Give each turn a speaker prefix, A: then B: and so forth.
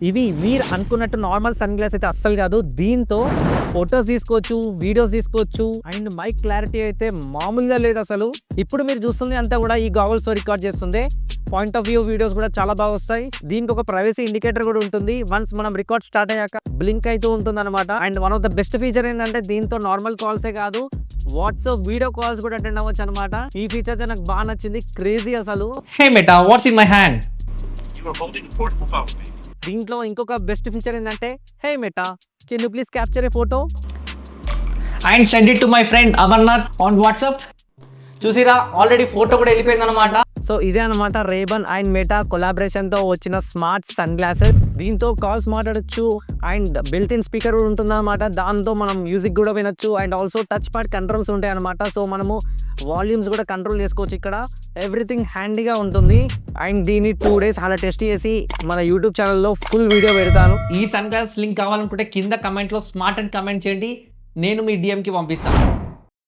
A: ఇవి మీరు అనుకున్నట్టు నార్మల్ సన్ గ్లాస్ అయితే అస్సలు కాదు. దీంతో ఫొటోస్ తీసుకోవచ్చు, వీడియోస్ తీసుకోవచ్చు అండ్ మైక్ క్లారిటీ అయితే మామూలుగా లేదు అసలు. ఇప్పుడు మీరు చూస్తుంది అంతా కూడా ఈ గాగుల్స్ తో రికార్డ్ చేస్తుంది. పాయింట్ ఆఫ్ వ్యూ వీడియోస్ కూడా చాలా బాగా వస్తాయి. దీనికి ఒక ప్రైవసీ ఇండికేటర్ కూడా ఉంటుంది. వన్స్ మనం రికార్డ్ స్టార్ట్ అయ్యాక బ్లింక్ అయితే ఉంటుంది అనమాట. And one of the best feature ఏంటంటే దీంతో నార్మల్ కాల్సే కాదు, వాట్సాప్ వీడియో కాల్స్ కూడా అటెండ్ అవ్వచ్చు అనమాట. ఈ ఫీచర్ అయితే నాకు బాగా నచ్చింది, క్రేజీ అసలు.
B: Hey Meta, what's in my hand?
C: You are holding a portable power bank.
A: దీంట్లో ఇంకొక బెస్ట్ ఫీచర్ ఏంటంటే, hey Meta can you please capture a photo
B: And send it to my friend Amarnath on WhatsApp. చూసిరా already photo కూడా వెళ్ళిపోయింది అనమాట.
A: So ఇదే అనమాట రేబన్ and meta collaboration తో వచ్చిన స్మార్ట్ సన్ గ్లాసెస్. దీంతో కాల్స్ మాట్లాడొచ్చు అండ్ బిల్ట్ ఇన్ స్పీకర్ కూడా ఉంటుంది అనమాట. దాంతో మనం మ్యూజిక్ కూడా వినొచ్చు and also touch pad controls ఉంటాయి అనమాట. సో మనము వాల్యూమ్స్ కూడా కంట్రోల్ చేసుకోవచ్చు. ఇక్కడ ఎవ్రీథింగ్ హ్యాండీగా ఉంటుంది. అండ్ దీన్ని 2 days అలా టెస్ట్ చేసి మన యూట్యూబ్ ఛానల్లో ఫుల్ వీడియో పెడతాను.
B: ఈ సన్ గ్లాస్ లింక్ కావాలనుకుంటే కింద కమెంట్లో స్మార్ట్ అని కమెంట్ చేయండి, నేను మీ డిఎంకి పంపిస్తాను.